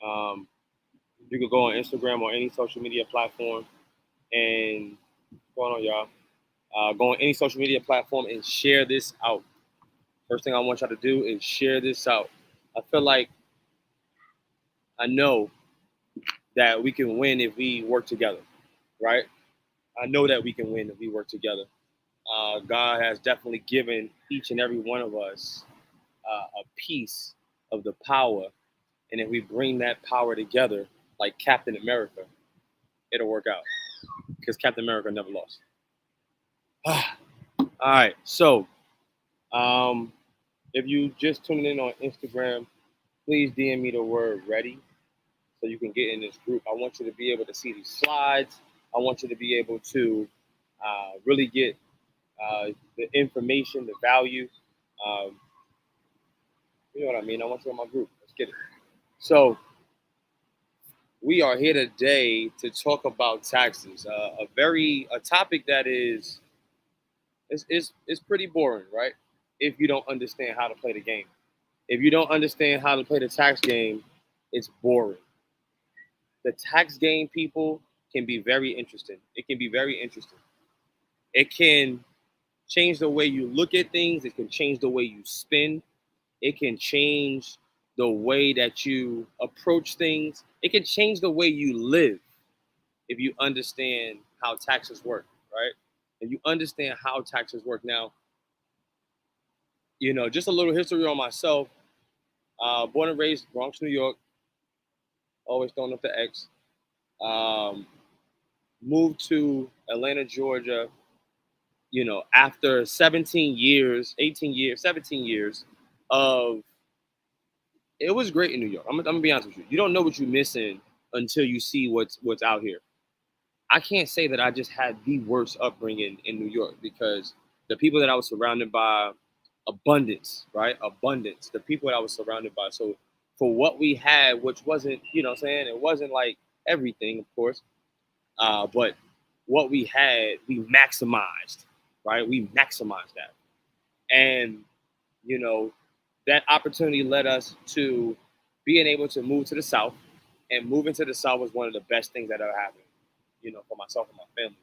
Um, you could go on Instagram or any social media platform and what's going on, y'all? Go on any social media platform and share this out. First thing I want y'all to do is share this out. I feel like I know that we can win if we work together, right? I know that we can win if we work together. God has definitely given each and every one of us a piece of the power, and if we bring that power together, like Captain America, it'll work out because Captain America never lost. All right, so um, if you just tuning in on Instagram, please DM me the word ready so you can get in this group. I want you to be able to see these slides. I want you to be able to really get the information, the value. Um, you know what I mean? I want you in my group. Let's get it. So we are here today to talk about taxes. A topic that is pretty boring, right? If you don't understand how to play the game. If you don't understand how to play the tax game, it's boring. The tax game, people, can be very interesting. It can be very interesting. It can change the way you look at things. It can change the way you spend. It can change the way that you approach things. It can change the way you live if you understand how taxes work, right? If you understand how taxes work. Now, just a little history on myself. Born and raised Bronx, New York. Always throwing up the X. Um, moved to Atlanta, Georgia, after 17 years, 18 years, 17 years of, it was great in New York. I'm gonna be honest with you. You don't know what you're missing until you see what's out here. I can't say that I just had the worst upbringing in New York because the people that I was surrounded by, abundance, right? Abundance. The people that I was surrounded by. So for what we had, which wasn't, what I'm saying, it wasn't like everything, of course, but what we had, we maximized, right? We maximized that. And, you know, that opportunity led us to being able to move to the South. And moving to the South was one of the best things that ever happened, for myself and my family.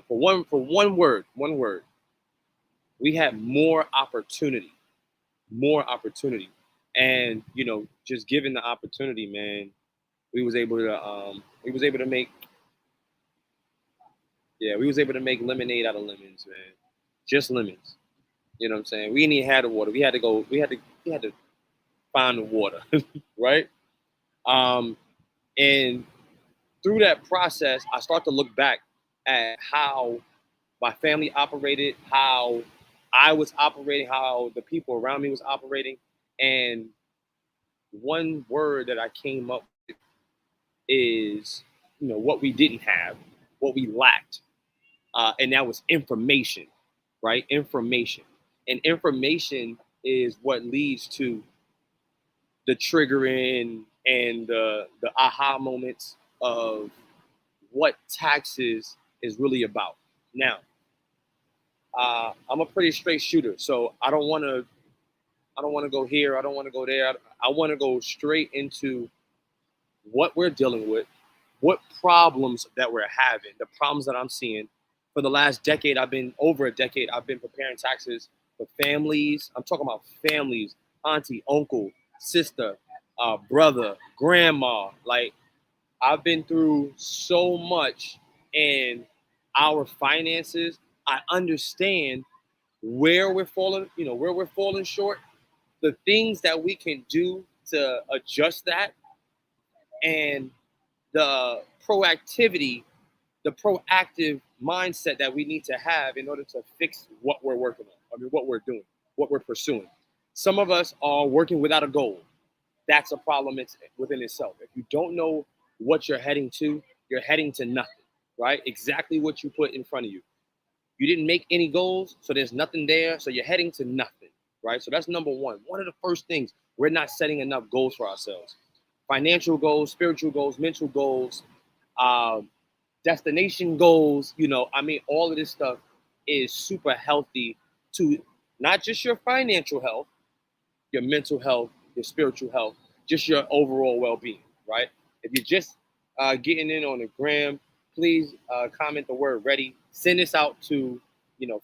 One word, we had more opportunity. And, just given the opportunity, man, we was able to make, yeah, we was able to make lemonade out of lemons, man. Just lemons. You know what I'm saying? We didn't even have the water. We had to find the water, right? Um, and through that process, I start to look back at how my family operated, how I was operating, how the people around me was operating. And one word that I came up with is, what we didn't have, what we lacked. And that was information, right? Information. And information is what leads to the triggering and the aha moments of what taxes is really about. Now, I'm a pretty straight shooter, so I don't want to go here. I don't want to go there. I want to go straight into what we're dealing with, what problems that we're having, the problems that I'm seeing. For the last decade, over a decade, I've been preparing taxes for families. I'm talking about families, auntie, uncle, sister, brother, grandma. Like, I've been through so much in our finances. I understand where we're falling short, the things that we can do to adjust that, and the proactivity, the proactive mindset that we need to have in order to fix what we're working on. I mean, what we're doing, what we're pursuing. Some of us are working without a goal. That's a problem within itself. If you don't know what you're heading to, you're heading to nothing, right? Exactly what you put in front of you. You didn't make any goals, so there's nothing there, so you're heading to nothing, right? So that's number one. One of the first things, we're not setting enough goals for ourselves. Financial goals, spiritual goals, mental goals, um, destination goals. All of this stuff is super healthy to not just your financial health, your mental health, your spiritual health, just your overall well-being, right? If you're just getting in on the gram, please comment the word ready. Send this out to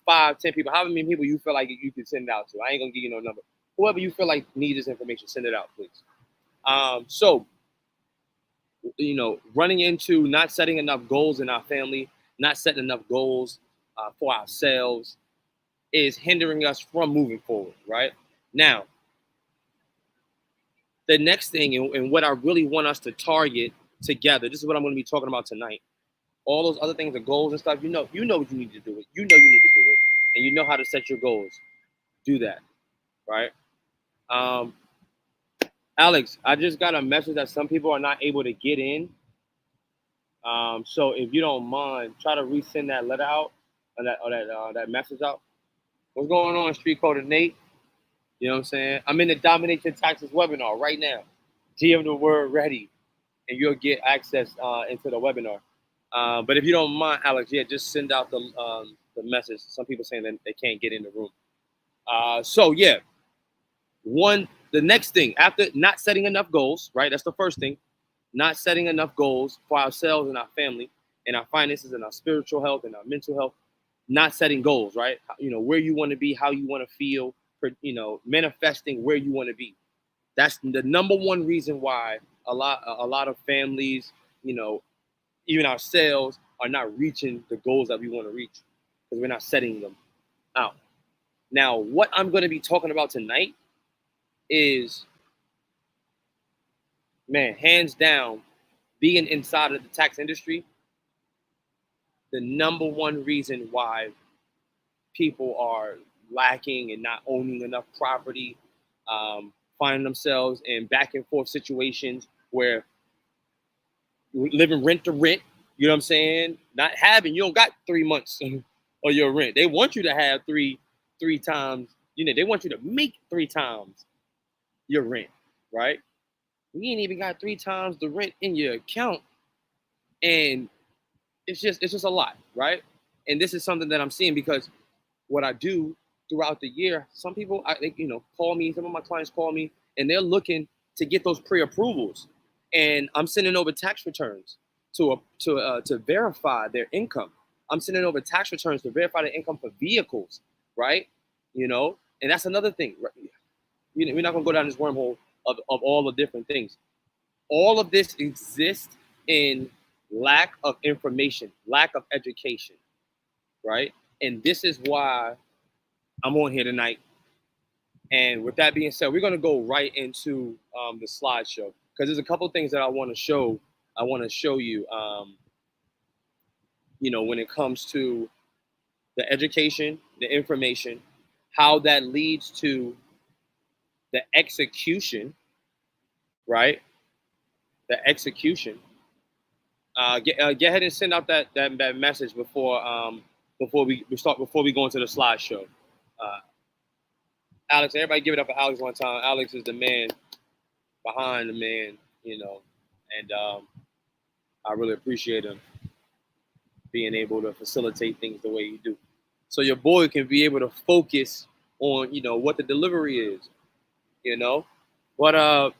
5, 10 people, however many people you feel like you can send it out to. I ain't gonna give you no number. Whoever you feel like needs this information, send it out, please. So running into not setting enough goals in our family, not setting enough goals for ourselves is hindering us from moving forward, right? Now, the next thing and what I really want us to target together, this is what I'm going to be talking about tonight. All those other things, the goals and stuff, you know what you need to do it. You know you need to do it, and you know how to set your goals. Do that, right? Alex, I just got a message that some people are not able to get in. So if you don't mind, try to resend that letter out or that message out. What's going on, Street Coder Nate? You know what I'm saying? I'm in the Dominate Your Taxes webinar right now. DM the word ready, and you'll get access into the webinar. But if you don't mind, Alex, yeah, just send out the message. Some people saying that they can't get in the room. So yeah, the next thing after not setting enough goals, right? That's the first thing. Not setting enough goals for ourselves and our family and our finances and our spiritual health and our mental health. Not setting goals, right? Where you want to be, how you want to feel, manifesting where you want to be. That's the number one reason why a lot of families, even ourselves, are not reaching the goals that we want to reach because we're not setting them out. Now, what I'm going to be talking about tonight is, man, hands down, being inside of the tax industry, the number one reason why people are lacking and not owning enough property, finding themselves in back and forth situations where living rent to rent, you know what I'm saying? You don't got 3 months of your rent. They want you to have three times, they want you to make 3 times your rent, right? You ain't even got 3 times the rent in your account. And it's just a lot, right? And this is something that I'm seeing because what I do throughout the year, some people, call me, some of my clients call me, and they're looking to get those pre-approvals. And I'm sending over tax returns to verify their income. I'm sending over tax returns to verify their income for vehicles, right? And that's another thing. Right? We're not going to go down this wormhole of all the different things. All of this exists in lack of information, lack of education, right? And this is why I'm on here tonight. And with that being said, we're going to go right into the slideshow because there's a couple of things that I want to show. I want to show you, when it comes to the education, the information, how that leads to the execution, right? The execution. Get ahead and send out that message before we go into the slideshow. Alex, everybody give it up for Alex one time. Alex is the man behind the man, and I really appreciate him being able to facilitate things the way you do. So your boy can be able to focus on, what the delivery is, But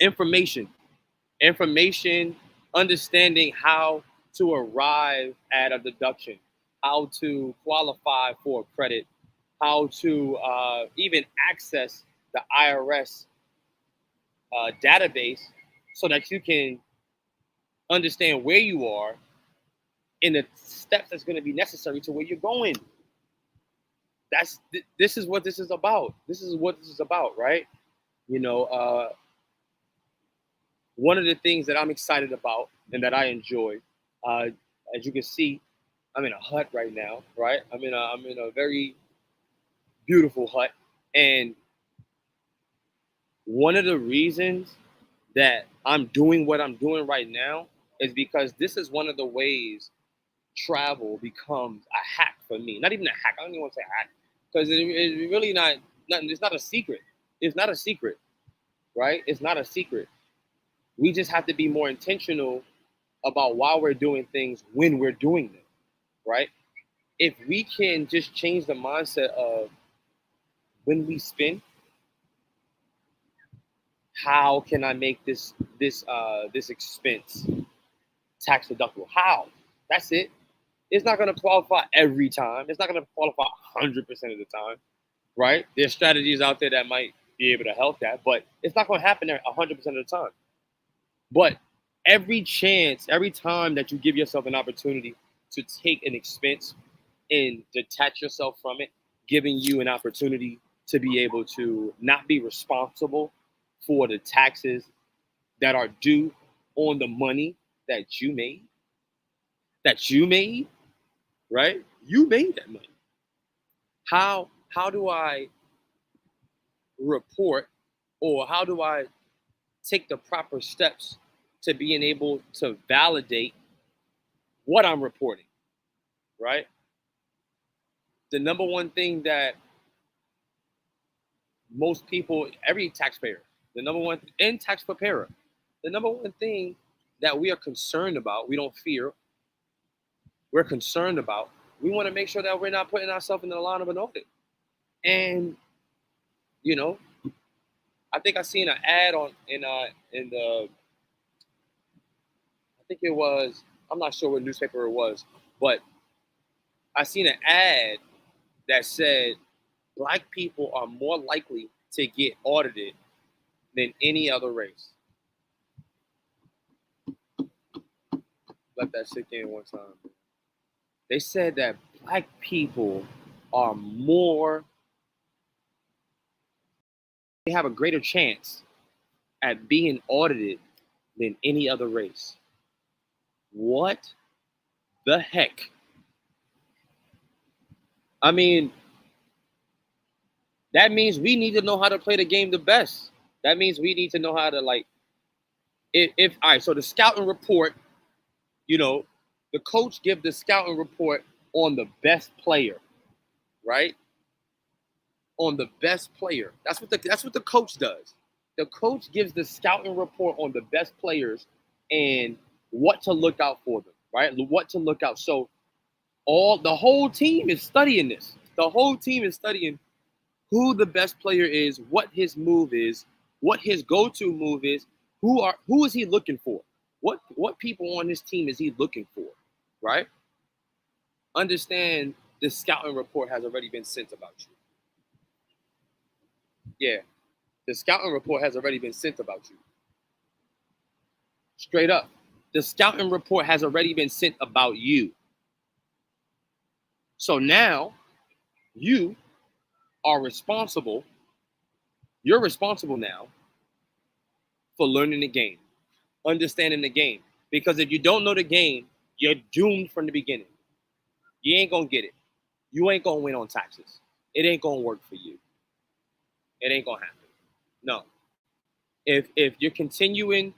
information, understanding how to arrive at a deduction, how to qualify for a credit, how to even access the IRS database so that you can understand where you are and the steps that's going to be necessary to where you're going. This is what this is about. This is what this is about, right? One of the things that I'm excited about and that I enjoy, as you can see, I'm in a hut right now, right? I'm in a very beautiful hut, and one of the reasons that I'm doing what I'm doing right now is because this is one of the ways travel becomes a hack for me. Not even a hack. I don't even want to say hack because it's really not. It's not a secret. It's not a secret, right? It's not a secret. We just have to be more intentional about why we're doing things when we're doing them, right? If we can just change the mindset of when we spend, how can I make this expense tax deductible? How? That's it. It's not going to qualify every time. It's not going to qualify 100% of the time, right? There's strategies out there that might be able to help that, but it's not going to happen there 100% of the time. But every chance, every time that you give yourself an opportunity to take an expense and detach yourself from it, giving you an opportunity to be able to not be responsible for the taxes that are due on the money that you made, right? You made that money. How do I report, or how do I take the proper steps to being able to validate what I'm reporting, right? The number one thing that most people, every taxpayer, the number one, and tax preparer, the number one thing that we are concerned about, we don't fear, we're concerned about, we want to make sure that we're not putting ourselves in the line of an audit. And, you know, I think I seen an ad in the, I think it was, I'm not sure what newspaper it was, but I seen an ad that said Black people are more likely to get audited than any other race. Let that sink in one time. They said that Black people are more, they have a greater chance at being audited than any other race. What the heck? I mean, that means we need to know how to play the game the best. That means we need to know how to, like, if all right, so the scouting report, the coach give the scouting report on the best player, right? On the best player. That's what the coach does. The coach gives the scouting report on the best players and what to look out for them, right? What to look out. So the whole team is studying this. The whole team is studying who the best player is, what his move is, what his go-to move is, who is he looking for? What people on this team is he looking for, right? Understand the scouting report has already been sent about you. Yeah, the scouting report has already been sent about you. Straight up. The scouting report has already been sent about you. So now you are responsible. You're responsible now for learning the game, understanding the game. Because if you don't know the game, you're doomed from the beginning. You ain't gonna get it. You ain't gonna win on taxes. It ain't gonna work for you. It ain't gonna happen. No. If you're continuing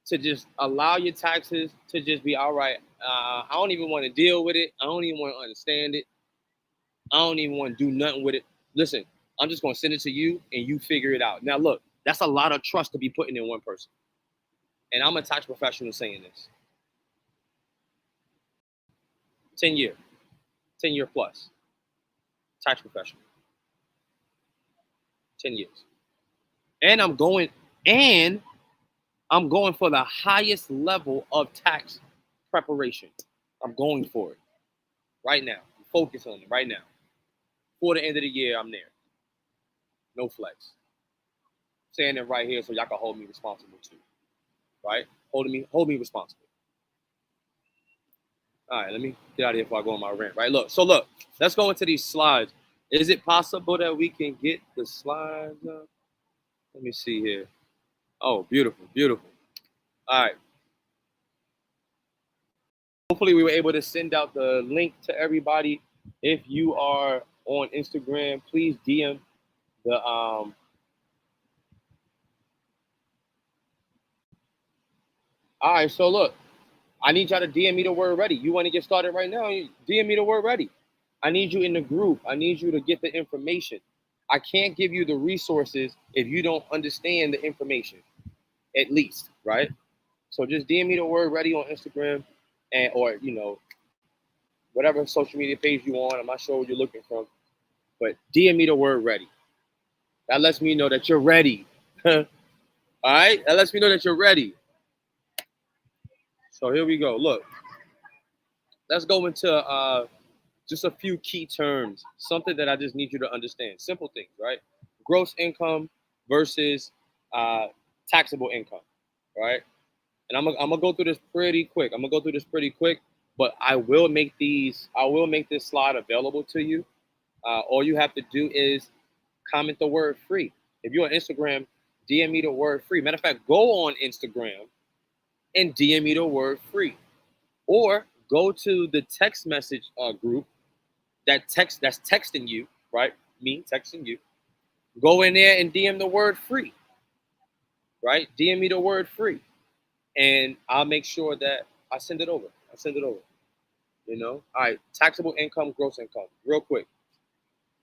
to just allow your taxes to just be all right, I don't even want to deal with it. I don't even want to understand it. I don't even want to do nothing with it. Listen, I'm just gonna send it to you and you figure it out. Now look, that's a lot of trust to be putting in one person. And I'm a tax professional saying this. 10 year plus tax professional. 10 years. And I'm going for the highest level of tax preparation. I'm going for it right now. Focus on it right now. For the end of the year, I'm there. No flex. Saying it right here so y'all can hold me responsible too. Right? Hold me responsible. All right, let me get out of here before I go on my rant. Right? Look, let's go into these slides. Is it possible that we can get the slides up? Let me see here. Oh, beautiful, beautiful. All right. Hopefully we were able to send out the link to everybody. If you are on Instagram, please DM the all right, so look, I need y'all to DM me the word ready. You want to get started right now? DM me the word ready. I need you in the group. I need you to get the information. I can't give you the resources if you don't understand the information, at least, right? So just DM me the word ready on Instagram or whatever social media page you want. I'm not sure what you're looking from, but DM me the word ready. That lets me know that you're ready. All All right, that lets me know that you're ready. So here we go. Look, let's go into just a few key terms, something that I just need you to understand. Simple things, right? Gross income versus taxable income, right? And I'm gonna go through this pretty quick. But I will make this slide available to you. All you have to do is comment the word free. If you're on Instagram, DM me the word free. Matter of fact, go on Instagram and DM me the word free. Or go to the text message group that's texting you, right? Me texting you. Go in there and DM the word free, right? DM me the word free, and I'll make sure that I send it over. You know. All right. Taxable income, gross income. Real quick.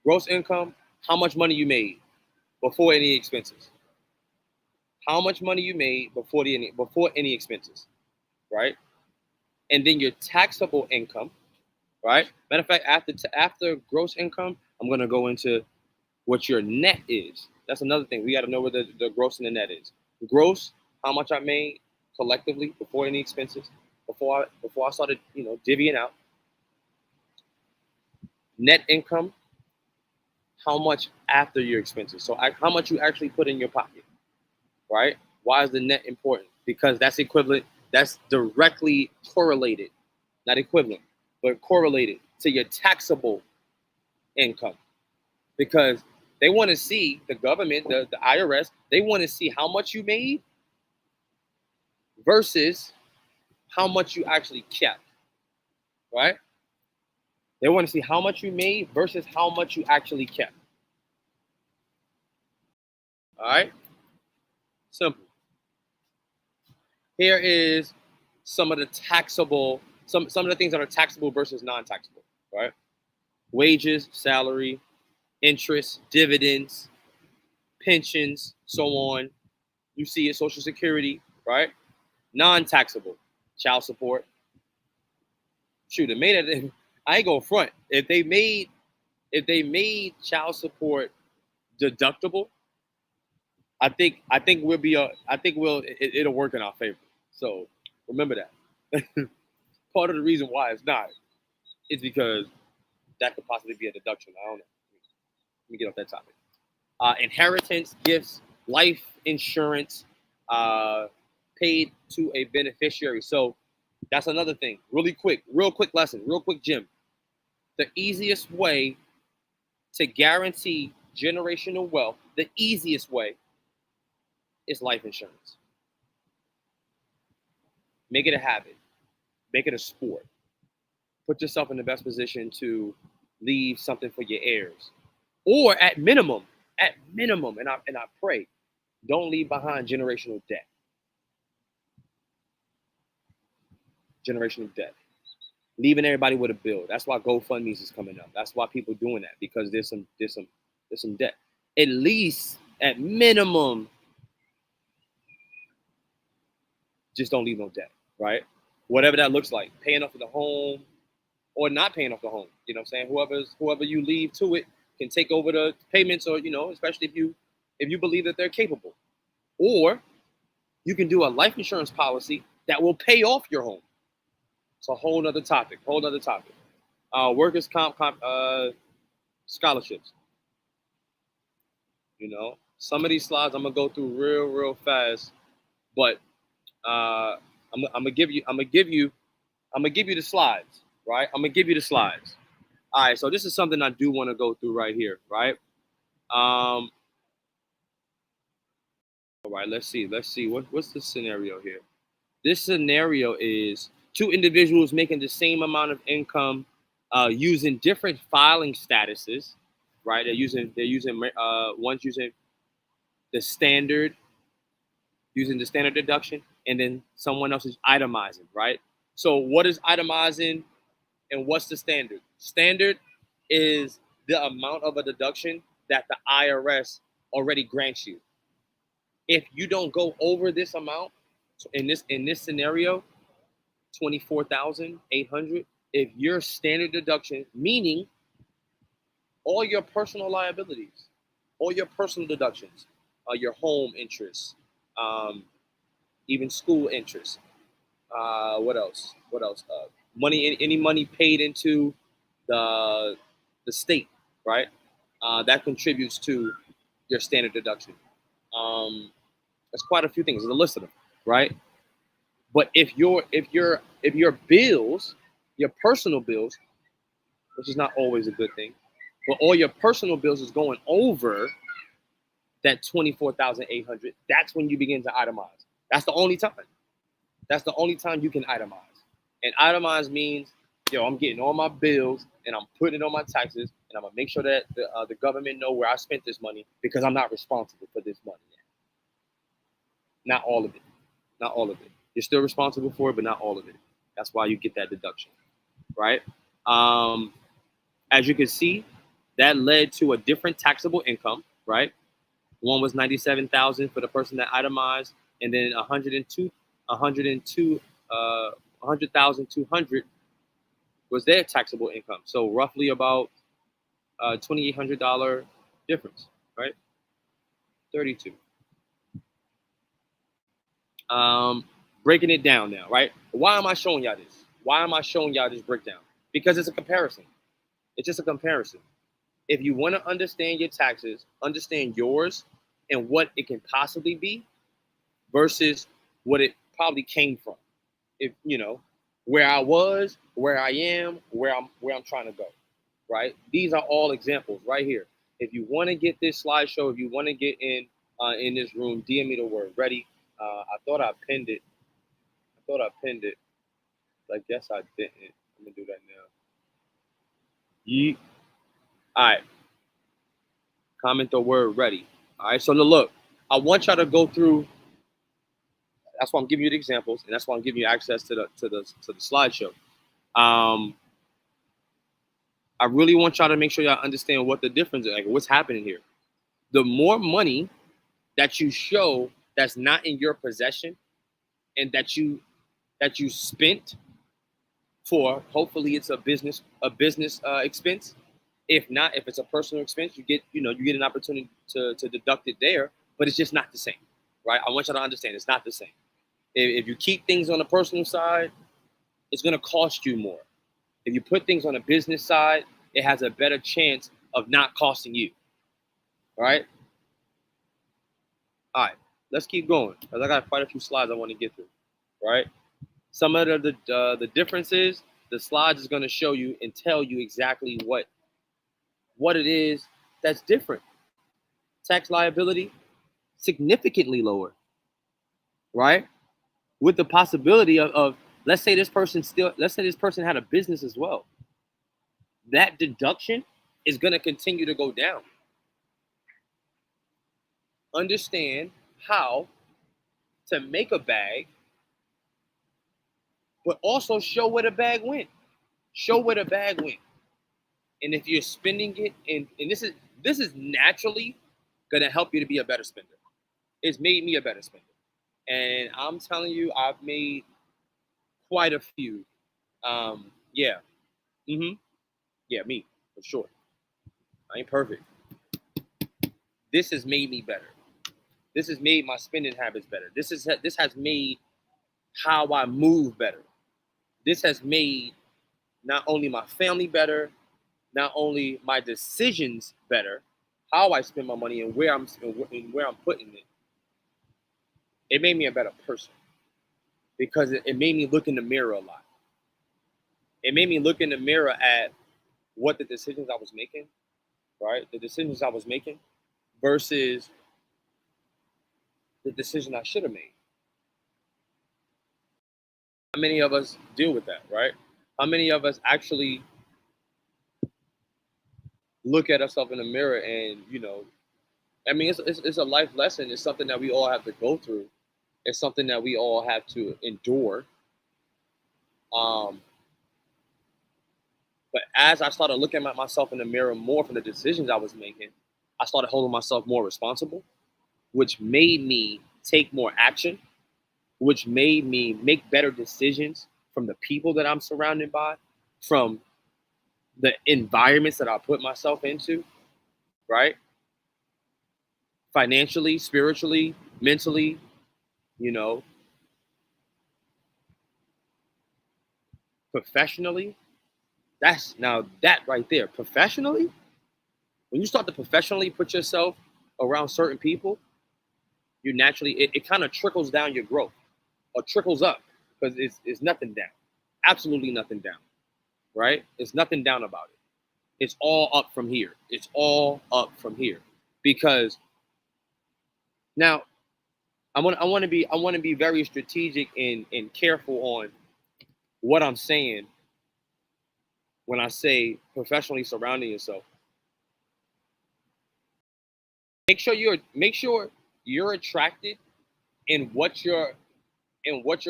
Gross income. How much money you made before any expenses? How much money you made before any expenses, right? And then your taxable income, right? Matter of fact, after gross income, I'm gonna go into what your net is. That's another thing. We got to know what the gross and the net is. Gross, how much I made collectively before any expenses, before I started, divvying out. Net income, how much after your expenses. So how much you actually put in your pocket, right? Why is the net important? Because that's equivalent. That's directly correlated, not equivalent, but correlated to your taxable income. Because they want to see, the government, the IRS, they want to see how much you made versus how much you actually kept, right? They want to see how much you made versus how much you actually kept. All right? Simple. Here is some of the taxable, some of the things that are taxable versus non-taxable, right? Wages, salary, interest, dividends, pensions, so on. You see it, Social Security, right? Non-taxable, child support. Shoot, it made it. I ain't gonna front. If they made child support deductible, I think it'll work in our favor. So remember that. Part of the reason why it's not is because that could possibly be a deduction. I don't know. Let me get off that topic. Inheritance, gifts, life insurance, paid to a beneficiary. So that's another thing. Real quick lesson, real quick, Jim. The easiest way to guarantee generational wealth, the easiest way is life insurance. Make it a habit. Make it a sport. Put yourself in the best position to leave something for your heirs. Or at minimum, and I pray, don't leave behind generational debt. Generational debt. Leaving everybody with a bill. That's why GoFundMe's is coming up. That's why people doing that, because there's some debt. At least, at minimum, just don't leave no debt, right? Whatever that looks like, paying off the home or not paying off the home. You know what I'm saying? Whoever you leave to it can take over the payments, or especially if you believe that they're capable. Or you can do a life insurance policy that will pay off your home. It's a whole other topic. Workers' comp scholarships. Some of these slides I'm gonna go through real fast, but I'm gonna give you the slides, right? I'm gonna give you the slides. All right, so this is something I do want to go through right here, right? All right, let's see. What's the scenario here? This scenario is two individuals making the same amount of income, using different filing statuses, right? They're using one's using the standard deduction, and then someone else is itemizing, right? So what is itemizing and what's the standard? Standard is the amount of a deduction that the IRS already grants you. If you don't go over this amount, in this scenario, 24,800, if your standard deduction, meaning all your personal liabilities, all your personal deductions, your home interest, Even school interest. What else? What else? Money, any money paid into the the state, right? That contributes to your standard deduction. Um, there's quite a few things. There's a list of them, right? But if your bills, your personal bills, which is not always a good thing, but all your personal bills is going over that 24,800, that's when you begin to itemize. That's the only time. That's the only time you can itemize. And itemize means, yo, I'm getting all my bills and I'm putting it on my taxes, and I'm gonna make sure that the government know where I spent this money because I'm not responsible for this money. Not all of it. Not all of it. You're still responsible for it, but not all of it. That's why you get that deduction, right? Um, as you can see, that led to a different taxable income, right? One was 97,000 for the person that itemized, and then 100,200 was their taxable income. So roughly about $2,800 difference, right? 32. Breaking it down now, right? Why am I showing y'all this? Why am I showing y'all this breakdown? Because it's a comparison. It's just a comparison. If you want to understand your taxes, understand yours and what it can possibly be versus what it probably came from. If you know where I was, where I am, where I'm trying to go, right? These are all examples right here. If you want to get this slideshow, if you want to get in this room, DM me the word ready. I thought I pinned it. I guess I didn't. I'm gonna do that now. Yeet. All right. Comment the word ready. All right. So now look, I want y'all to go through. That's why I'm giving you the examples, and that's why I'm giving you access to the slideshow. I really want y'all to make sure y'all understand what the difference is, like what's happening here. The more money that you show that's not in your possession, and that you spent for, hopefully it's a business expense. If not, if it's a personal expense, you get an opportunity to deduct it there, but it's just not the same, right? I want y'all to understand it's not the same. If you keep things on the personal side, it's going to cost you more. If you put things on a business side, it has a better chance of not costing you. All right? All right, let's keep going because I got quite a few slides I want to get through. Right? Some of the differences, the slides is going to show you and tell you exactly what it is that's different. Tax liability, significantly lower. Right? With the possibility of let's say this person had a business as well. That deduction is going to continue to go down. Understand how to make a bag, but also show where the bag went. Show where the bag went. And if you're spending it, and this is naturally going to help you to be a better spender. It's made me a better spender. And I'm telling you, I've made quite a few. Yeah. Yeah, me, for sure. I ain't perfect. This has made me better. This has made my spending habits better. This has made how I move better. This has made not only my family better, not only my decisions better, how I spend my money and where I'm putting it. It made me a better person because it made me look in the mirror a lot. It made me look in the mirror at what the decisions I was making, right? The decisions I was making versus the decision I should have made. How many of us deal with that, right? How many of us actually look at ourselves in the mirror and, I mean, it's a life lesson. It's something that we all have to go through. It's something that we all have to endure. But as I started looking at myself in the mirror more for the decisions I was making, I started holding myself more responsible, which made me take more action, which made me make better decisions from the people that I'm surrounded by, from the environments that I put myself into, right? Financially, spiritually, mentally, you know, professionally. That's now that right there, professionally, when you start to professionally put yourself around certain people, you naturally, it kind of trickles down your growth or trickles up because it's nothing down. Absolutely nothing down, right? It's nothing down about it. It's all up from here. It's all up from here. Because now I want to be very strategic and careful on what I'm saying when I say professionally surrounding yourself. Make sure you're attracted in what you're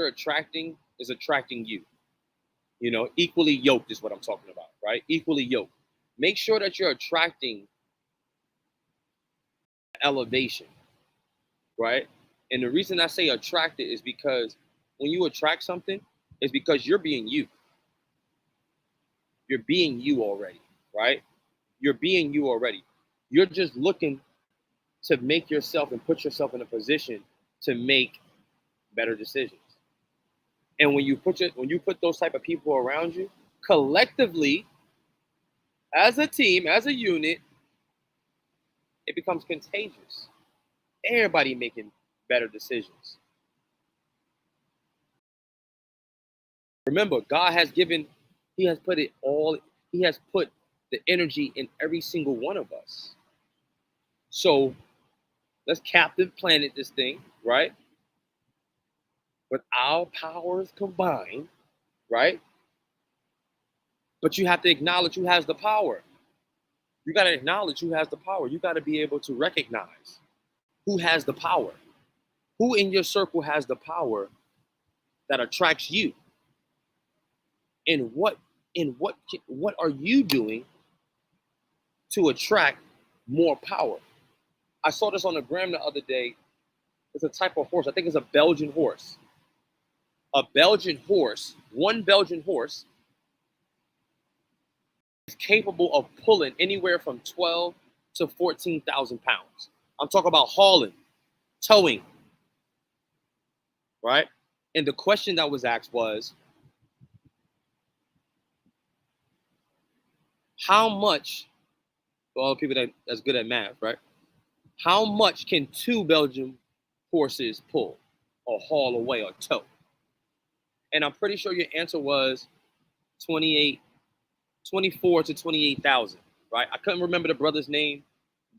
attracting is attracting you. Equally yoked is what I'm talking about, right? Equally yoked. Make sure that you're attracting elevation, right? And the reason I say attracted is because when you attract something, it's because you're being you. You're being you already, right? You're being you already. You're just looking to make yourself and put yourself in a position to make better decisions. And when you put those type of people around you, collectively, as a team, as a unit, it becomes contagious. Everybody making better decisions. Remember, God has given, He has put it all, He has put the energy in every single one of us. So let's captive planet this thing, right? With our powers combined, right? But you have to acknowledge who has the power. You got to acknowledge who has the power. You got to be able to recognize who has the power. Who in your circle has the power that attracts you? And what are you doing to attract more power? I saw this on the gram the other day. It's a type of horse. I think it's a Belgian horse. A Belgian horse, one Belgian horse is capable of pulling anywhere from 12 to 14,000 pounds. I'm talking about hauling, towing, right? And the question that was asked was, how much, for all the people that's good at math, right? How much can two Belgian horses pull or haul away or tow? And I'm pretty sure your answer was 28, 24 to 28,000, right? I couldn't remember the brother's name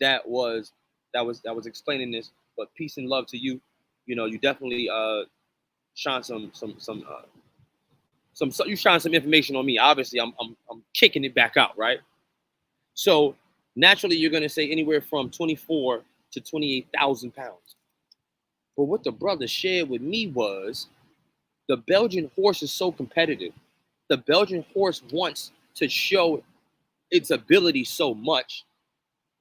that was explaining this, but peace and love to you. You definitely shine some you shine some information on me. Obviously, I'm kicking it back out, right? So naturally, you're gonna say anywhere from 24 to 28,000 pounds. But what the brother shared with me was the Belgian horse is so competitive. The Belgian horse wants to show its ability so much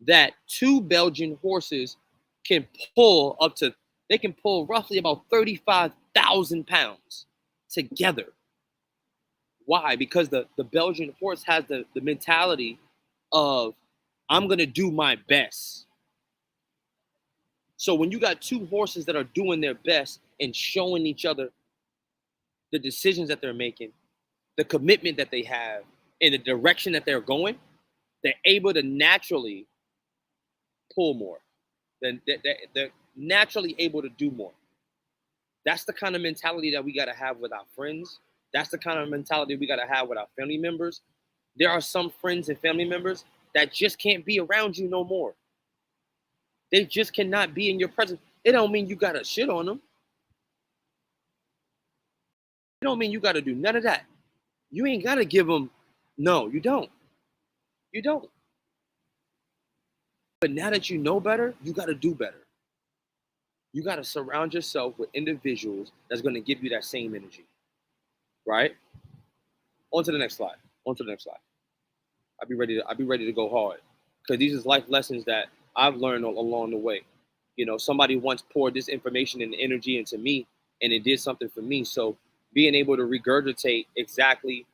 that two Belgian horses can pull up to, they can pull roughly about 35,000 pounds together. Why? Because the Belgian horse has the mentality of, I'm going to do my best. So when you got two horses that are doing their best and showing each other the decisions that they're making, the commitment that they have, and the direction that they're going, they're able to naturally pull more. They're naturally able to do more. That's the kind of mentality that we got to have with our friends. That's the kind of mentality we got to have with our family members. There are some friends and family members that just can't be around you no more. They just cannot be in your presence. It don't mean you got to shit on them. It don't mean you got to do none of that. You ain't got to give them, no, you don't. You don't. But now that you know better, you got to do better. You got to surround yourself with individuals that's going to give you that same energy, right? On to the next slide. On to the next slide. I'll be ready to go hard because these is life lessons that I've learned along the way. Somebody once poured this information and energy into me, and it did something for me. So being able to regurgitate exactly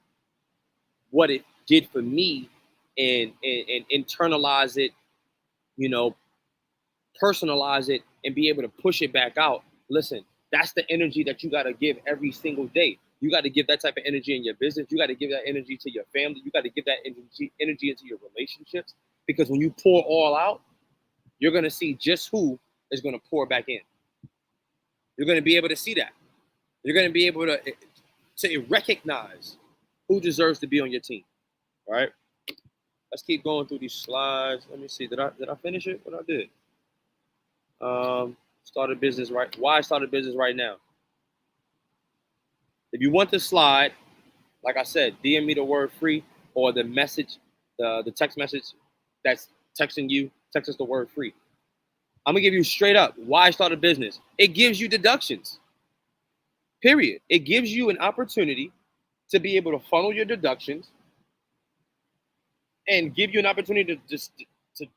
what it did for me and internalize it, you know, personalize it, and be able to push it back out. Listen, That's the energy that you got to give every single day. You got to give that type of energy in your business. You got to give that energy to your family. You got to give that energy into your relationships. Because when you pour all out, you're going to see just who is going to pour back in. You're going to be able to see that. You're going to be able to recognize who deserves to be on your team. All right? Let's keep going through these slides. Let me see. Did I finish it? What I did? Start a business right. Why start a business right now? If you want the slide, like I said, DM me the word free or the message, the text message that's texting you, text us the word free. I'm gonna give you straight up why start a business. It gives you deductions. Period. It gives you an opportunity to be able to funnel your deductions and give you an opportunity to just to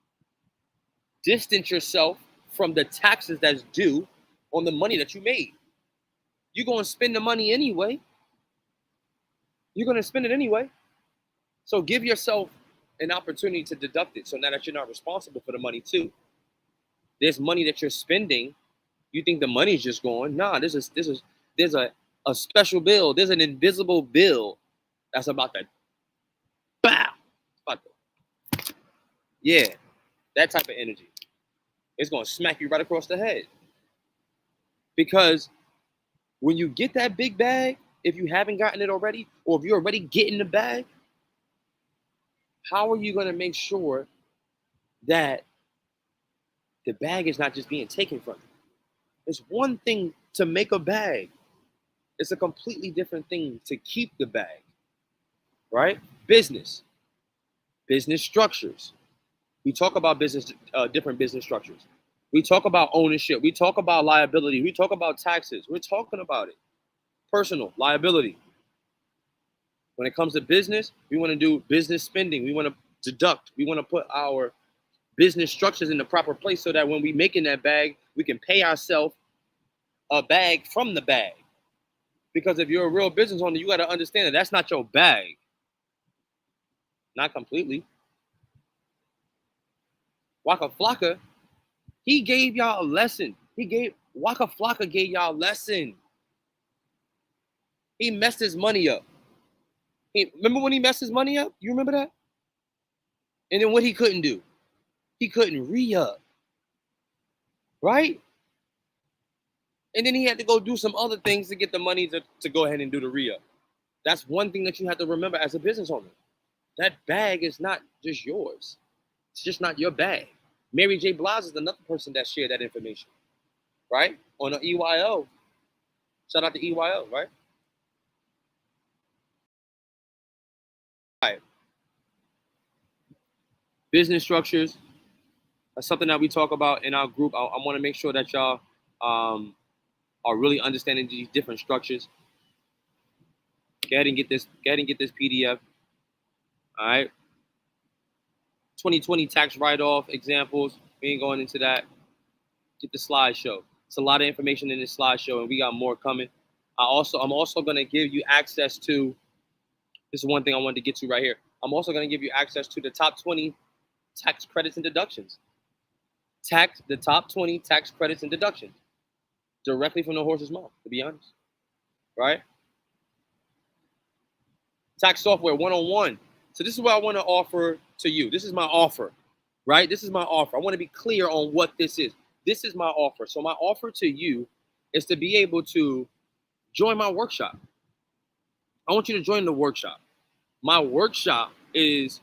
distance yourself from the taxes that's due on the money that you made. You're going to spend the money anyway. You're going to spend it anyway. So give yourself an opportunity to deduct it. So now that you're not responsible for the money too. There's money that you're spending. You think the money's just going. Nah, there's a special bill. There's an invisible bill that's about to bow. Yeah, that type of energy. It's going to smack you right across the head. Because when you get that big bag, if you haven't gotten it already, or if you're already getting the bag, how are you going to make sure that the bag is not just being taken from you? It's one thing to make a bag. It's a completely different thing to keep the bag, right? Business structures. We talk about different business structures. We talk about ownership. We talk about liability. We talk about taxes. We're talking about it. Personal liability. When it comes to business, we want to do business spending. We want to deduct. We want to put our business structures in the proper place so that when we make in that bag, we can pay ourselves a bag from the bag. Because if you're a real business owner, you got to understand that that's not your bag. Not completely. Waka Flocka, he gave y'all a lesson. Waka Flocka gave y'all a lesson. He messed his money up. Remember when he messed his money up? You remember that? And then what he couldn't do? He couldn't re-up. Right? And then he had to go do some other things to get the money to go ahead and do the re-up. That's one thing that you have to remember as a business owner. That bag is not just yours. It's just not your bag. Mary J. Blige is another person that shared that information. Right? On the EYO. Shout out to EYO, right? All right. Business structures. That's something that we talk about in our group. I want to make sure that y'all are really understanding these different structures. Go ahead and get this PDF. All right. 2020 tax write-off examples. We ain't going into that. Get the slideshow. It's a lot of information in this slideshow, and we got more coming. I'm also going to give you access to, this is one thing I wanted to get to right here. I'm also going to give you access to the top 20 tax credits and deductions. The top 20 tax credits and deductions. Directly from the horse's mouth, to be honest. Right? Tax software 101. So this is what I want to offer to you. This is my offer, right? This is my offer. I want to be clear on what this is. This is my offer. So my offer to you is to be able to join my workshop. I want you to join the workshop. My workshop it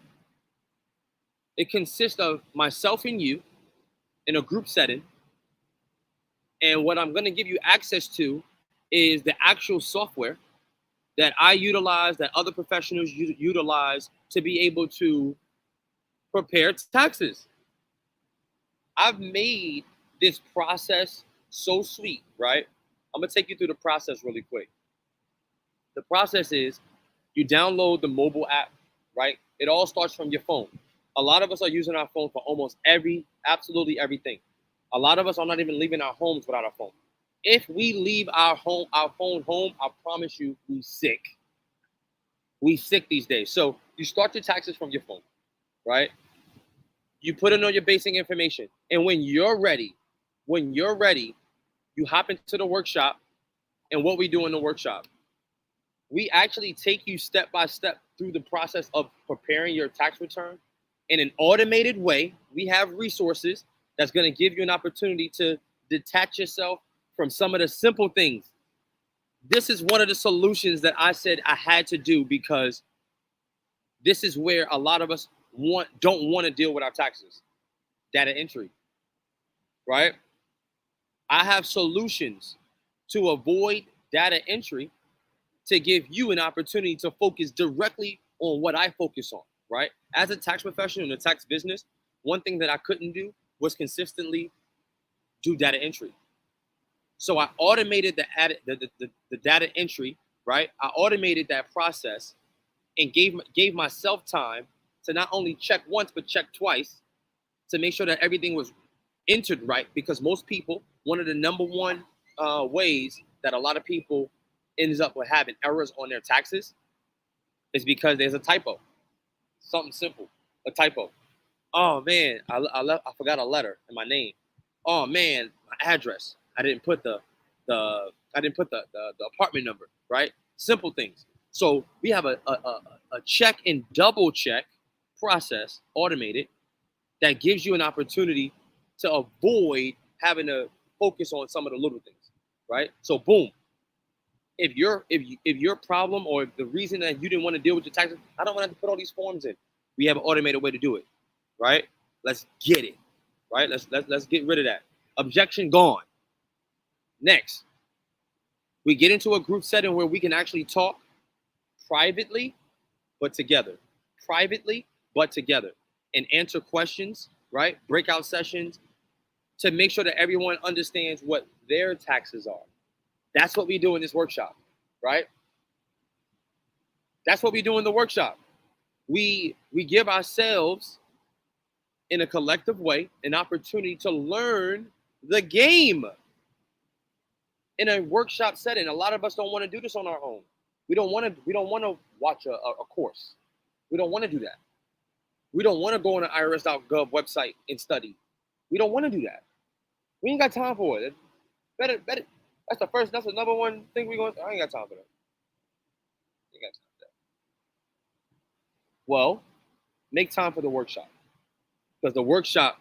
consists of myself and you in a group setting. And what I'm going to give you access to is the actual software that I utilize, that other professionals utilize to be able to prepare taxes. I've made this process so sweet, right? I'm going to take you through the process really quick. The process is you download the mobile app, right? It all starts from your phone. A lot of us are using our phone for almost absolutely everything. A lot of us are not even leaving our homes without our phone. If we leave our phone home, I promise you, we sick. We sick these days. So you start your taxes from your phone, right? You put in all your basic information. And when you're ready, you hop into the workshop And what we do in the workshop, we actually take you step by step through the process of preparing your tax return in an automated way. We have resources that's going to give you an opportunity to detach yourself from some of the simple things. This is one of the solutions that I said I had to do, because this is where a lot of us don't want to deal with our taxes. Data entry, right? I have solutions to avoid data entry to give you an opportunity to focus directly on what I focus on, right? As a tax professional in the tax business, one thing that I couldn't do was consistently do data entry. So I automated the data entry, right? I automated that process and gave myself time to not only check once, but check twice to make sure that everything was entered right. Because most people, one of the number one ways that a lot of people ends up with having errors on their taxes is because there's a typo. Something simple, a typo. Oh man, I forgot a letter in my name. Oh man, my address. I didn't put the apartment number, right? Simple things. So we have a check and double check process automated that gives you an opportunity to avoid having to focus on some of the little things, right? So boom, if your problem or the reason that you didn't want to deal with your taxes, I don't want to have to put all these forms in. We have an automated way to do it, right? Let's get it, right? Let's get rid of that. Objection gone. Next, we get into a group setting where we can actually talk privately, but together. Privately, but together. And answer questions, right? Breakout sessions to make sure that everyone understands what their taxes are. That's what we do in this workshop, right? That's what we do in the workshop. We give ourselves, in a collective way, an opportunity to learn the game in a workshop setting. A lot of us don't want to do this on our own. We don't want to watch a course. We don't want to do that. We don't want to go on the irs.gov website and study. We don't want to do that. We ain't got time for it. Better. That's the number one thing we're going to. I ain't got time for that. Ain't got time for that. Well, make time for the workshop. Because the workshop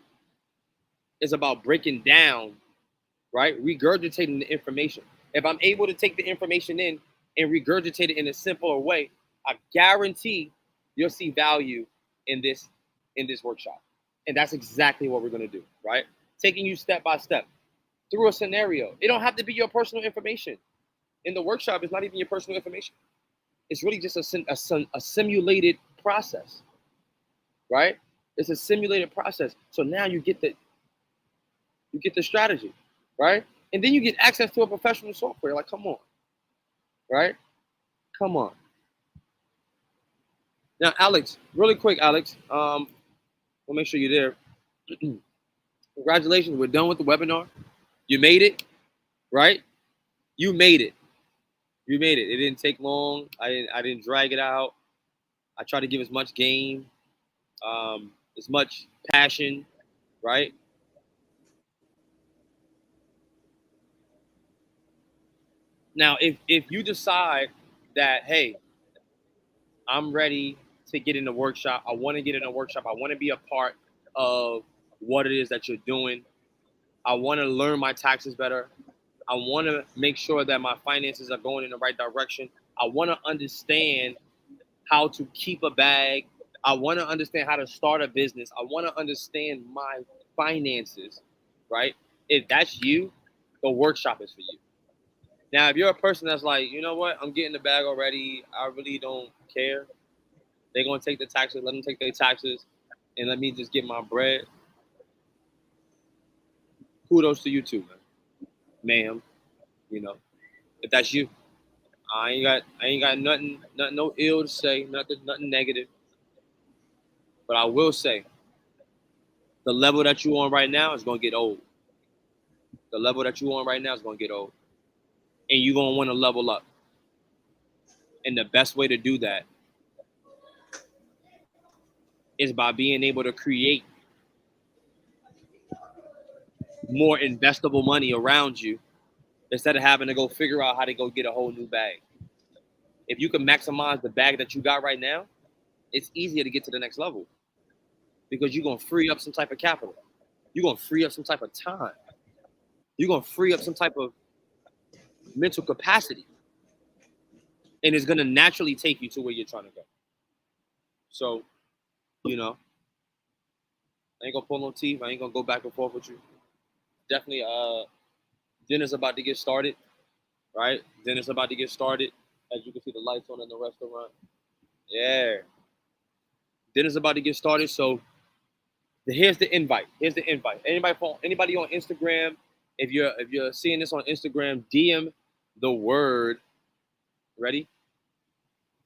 is about breaking down, right? Regurgitating the information. If I'm able to take the information in and regurgitate it in a simpler way, I guarantee you'll see value in this workshop. And that's exactly what we're going to do, right? Taking you step by step through a scenario. It don't have to be your personal information. In the workshop, it's not even your personal information. It's really just a simulated process, right? It's a simulated process. So now you get the strategy, right? And then you get access to a professional software. Like, come on, right? Come on. Now, Alex, really quick, Alex. We'll make sure you're there. Congratulations, we're done with the webinar. You made it, right? You made it. You made it. It didn't take long. I didn't drag it out. I tried to give as much game, as much passion, right? Now, if you decide that, hey, I'm ready to get in the workshop, I want to get in a workshop, I want to be a part of what it is that you're doing, I want to learn my taxes better, I want to make sure that my finances are going in the right direction, I want to understand how to keep a bag, I want to understand how to start a business, I want to understand my finances, right? If that's you, the workshop is for you. Now, if you're a person that's like, you know what, I'm getting the bag already, I really don't care. They're gonna take the taxes, let them take their taxes, and let me just get my bread. Kudos to you too, man, ma'am. You know, if that's you, I ain't got nothing, no ill to say, nothing negative. But I will say, the level that you on right now is gonna get old. The level that you on right now is gonna get old, and you're gonna want to level up. And the best way to do that is by being able to create more investable money around you instead of having to go figure out how to go get a whole new bag. If you can maximize the bag that you got right now, it's easier to get to the next level because you're going to free up some type of capital. You're going to free up some type of time. You're going to free up some type of mental capacity. And it's going to naturally take you to where you're trying to go. So, you know, I ain't going to pull no teeth. I ain't going to go back and forth with you. Definitely, dinner's about to get started, right? Dinner's about to get started. As you can see, the lights on in the restaurant. Yeah. Dinner's about to get started. So here's the invite. Here's the invite. Anybody on Instagram, if you're seeing this on Instagram, DM the word, ready?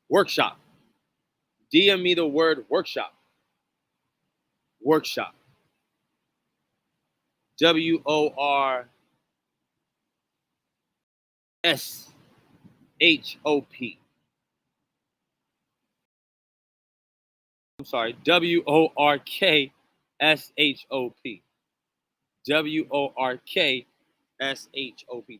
Workshop. DM me the word workshop. Workshop. WORSHOP. I'm sorry, WORKSHOP. WORKSHOP.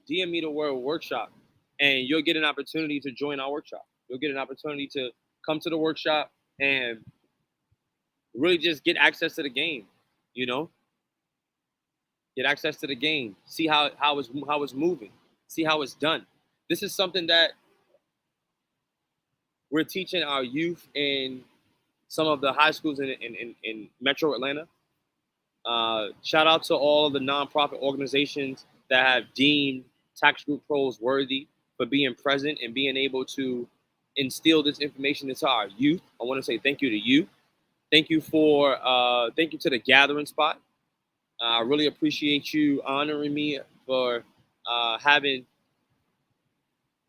DM me the word workshop, and you'll get an opportunity to join our workshop. You'll get an opportunity to come to the workshop and really just get access to the game, you know? Get access to the game. See how it's moving. See how it's done. This is something that we're teaching our youth in some of the high schools in Metro Atlanta. Shout out to all of the nonprofit organizations that have deemed Tax Group Pros worthy for being present and being able to instill this information into our youth. I want to say thank you to you. Thank you to the Gathering Spot. I really appreciate you honoring me for having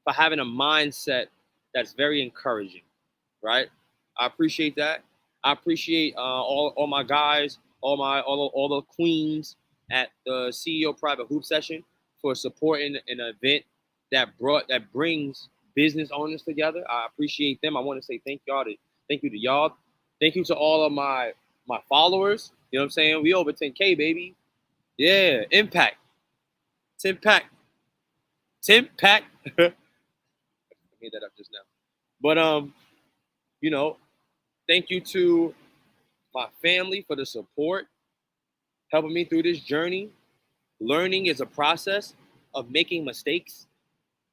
a mindset that's very encouraging, right? I appreciate that. I appreciate all my guys, all the queens at the CEO Private Hoop Session for supporting an event that brings business owners together. I appreciate them. I want to say thank you to y'all. Thank you to all of my followers. You know what I'm saying? We over 10K, baby. Yeah, impact. 10 pack. I made that up just now. But you know, thank you to my family for the support, helping me through this journey. Learning is a process of making mistakes.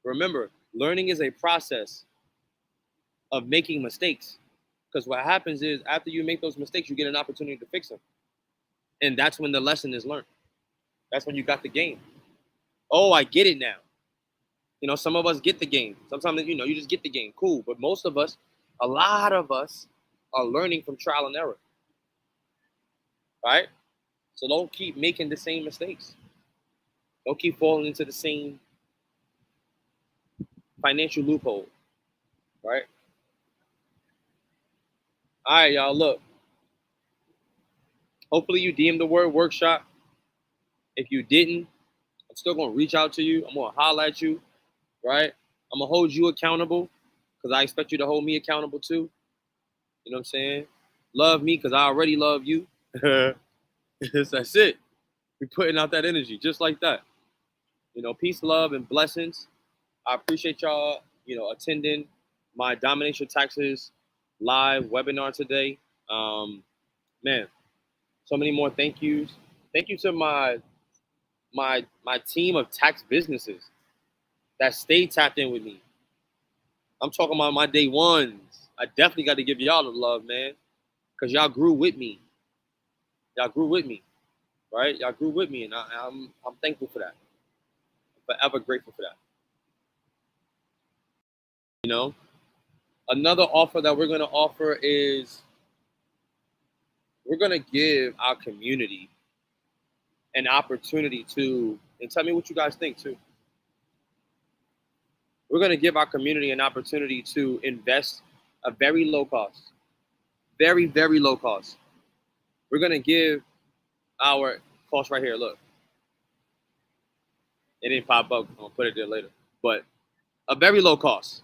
Remember, learning is a process of making mistakes. Because what happens is after you make those mistakes, you get an opportunity to fix them. And that's when the lesson is learned. That's when you got the game. Oh, I get it now. You know, some of us get the game. Sometimes, you know, you just get the game. Cool. But most of us, a lot of us are learning from trial and error. Right? So don't keep making the same mistakes. Don't keep falling into the same financial loophole. Right? All right, y'all. Look. Hopefully you DM the word workshop. If you didn't, I'm still going to reach out to you. I'm going to holler at you. Right? I'm going to hold you accountable because I expect you to hold me accountable too. You know what I'm saying? Love me because I already love you. That's it. We're putting out that energy just like that. You know, peace, love, and blessings. I appreciate y'all, you know, attending my Domination Taxes live webinar today. Man, so many more thank yous. Thank you to my team of tax businesses that stayed tapped in with me. I'm talking about my day ones. I definitely got to give y'all the love, man, because y'all grew with me. Y'all grew with me, right? Y'all grew with me, and I'm thankful for that. I'm forever grateful for that. You know, another offer that we're going to offer is we're going to give our community an opportunity to, and tell me what you guys think too. We're going to give our community an opportunity to invest a very low cost, very, very low cost. We're going to give our cost right here. Look, it didn't pop up. I'll put it there later, but a very low cost.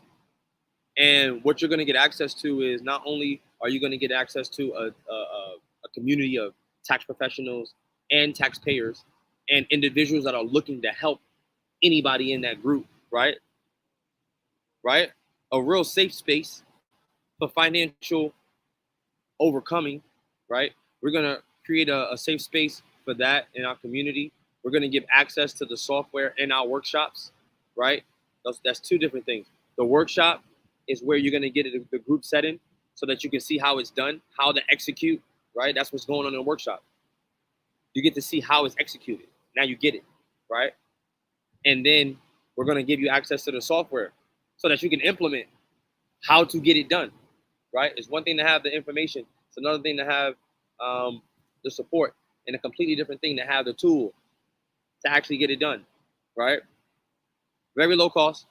And what you're going to get access to is not only are you going to get access to a community of tax professionals and taxpayers and individuals that are looking to help anybody in that group, right? Right? A real safe space for financial overcoming, right? We're gonna create a safe space for that in our community. We're gonna give access to the software in our workshops, right? That's two different things. The workshop is where you're gonna get the group setting so that you can see how it's done, how to execute, right? That's what's going on in the workshop. You get to see how it's executed. Now you get it, right? And then we're gonna give you access to the software so that you can implement how to get it done, right? It's one thing to have the information. It's another thing to have the support, and a completely different thing to have the tool to actually get it done, right? Very low cost,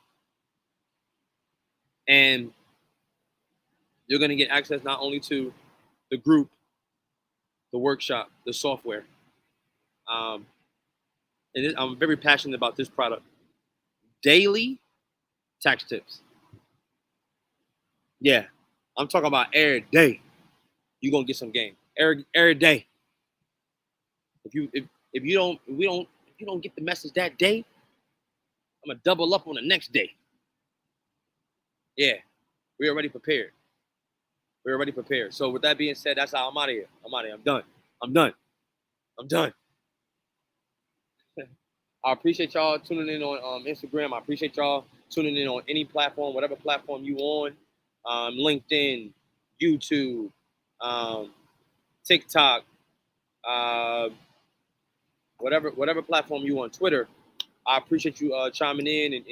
and you're going to get access not only to the group, the workshop, the software. And I'm very passionate about this product. Daily tax tips. Yeah, I'm talking about every day. You're gonna get some game every day. If you don't get the message that day, I'm gonna double up on the next day. Yeah, we're already prepared. We're already prepared. So with that being said, that's how I'm out of here. I'm out of here. I'm done. I'm done. I'm done. I appreciate y'all tuning in on Instagram. I appreciate y'all tuning in on any platform, whatever platform you on, LinkedIn, YouTube, TikTok, uh, whatever platform you on, Twitter. I appreciate you chiming in and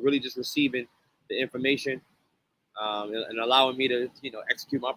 really just receiving the information and allowing me to execute my